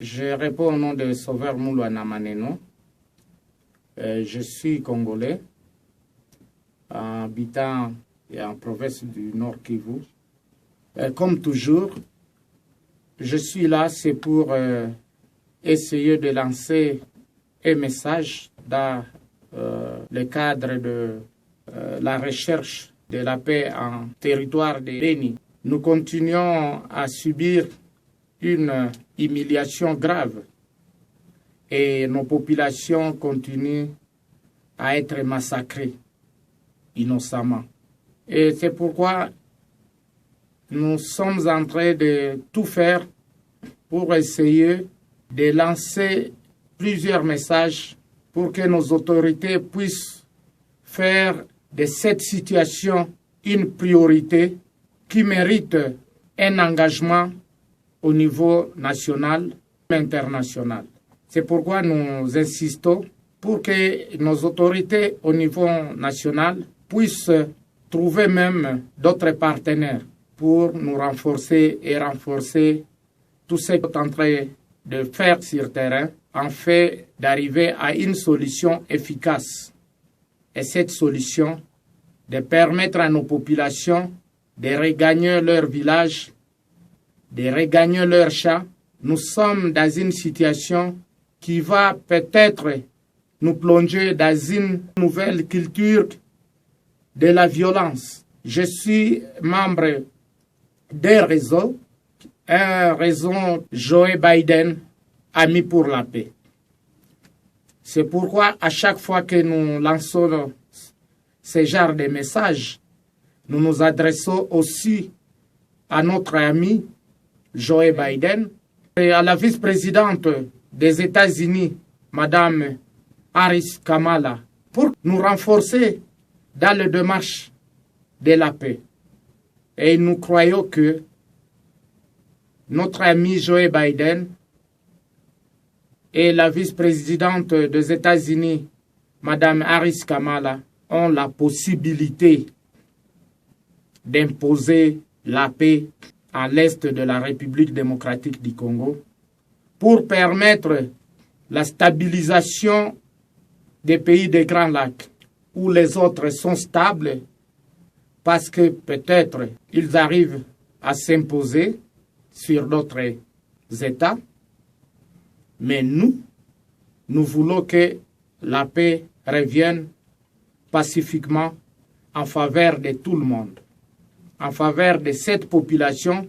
Je réponds au nom de Sauveur Moulouana Maneno. Je suis congolais, habitant en province du Nord Kivu. Comme toujours, je suis là, c'est pour essayer de lancer un message dans le cadre de la recherche de la paix en territoire de Béni. Nous continuons à subir une humiliation grave et nos populations continuent à être massacrées innocemment. Et c'est pourquoi nous sommes en train de tout faire pour essayer de lancer plusieurs messages pour que nos autorités puissent faire de cette situation une priorité qui mérite un engagement au niveau national et international. C'est pourquoi nous insistons pour que nos autorités au niveau national puissent trouver même d'autres partenaires pour nous renforcer et renforcer tout ce qu'on est en train de faire sur terrain en fait d'arriver à une solution efficace. Et cette solution, de permettre à nos populations de regagner leur village, de regagner leurs champs. Nous sommes dans une situation qui va peut-être nous plonger dans une nouvelle culture de la violence. Je suis membre d'un réseau, un réseau Joe Biden, Amis pour la paix. C'est pourquoi à chaque fois que nous lançons ce genre de messages, nous nous adressons aussi à notre ami Joe Biden et à la vice-présidente des États-Unis, Madame Harris Kamala, pour nous renforcer dans la démarche de la paix. Et nous croyons que notre ami Joe Biden et la vice-présidente des États-Unis, Madame Harris Kamala, ont la possibilité d'imposer la paix à l'est de la République démocratique du Congo pour permettre la stabilisation des pays des Grands Lacs où les autres sont stables parce que peut-être ils arrivent à s'imposer sur d'autres États. Mais nous voulons que la paix revienne pacifiquement en faveur de tout le monde, en faveur de cette population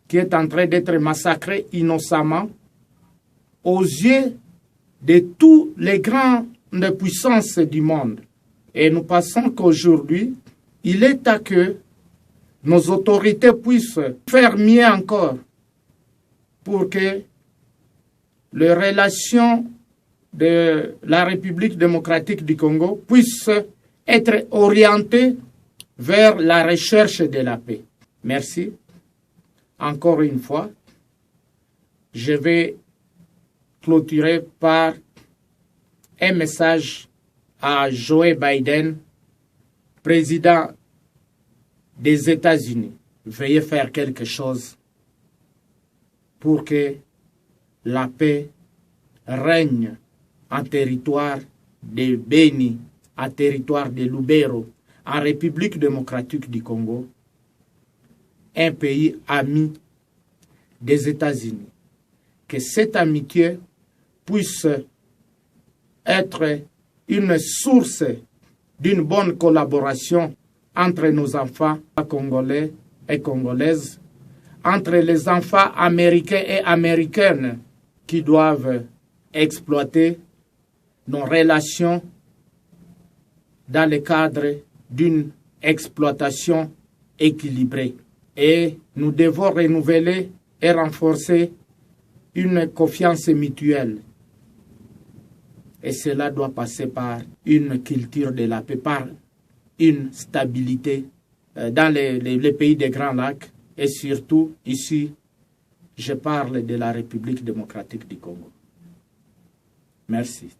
qui est en train d'être massacrée innocemment aux yeux de tous les grandes puissances du monde. Et nous pensons qu'aujourd'hui, il est à que nos autorités puissent faire mieux encore pour que les relations de la République démocratique du Congo puissent être orientées vers la recherche de la paix. Merci. Encore une fois, je vais clôturer par un message à Joe Biden, président des États-Unis. Veuillez faire quelque chose pour que la paix règne en territoire de Béni, en territoire de Lubero, en République démocratique du Congo, un pays ami des États-Unis. Que cette amitié puisse être une source d'une bonne collaboration entre nos enfants congolais et congolaises, entre les enfants américains et américaines qui doivent exploiter nos relations dans le cadre d'une exploitation équilibrée. Et nous devons renouveler et renforcer une confiance mutuelle. Et cela doit passer par une culture de la paix, par une stabilité dans les pays des Grands Lacs et surtout ici, je parle de la République démocratique du Congo. Merci.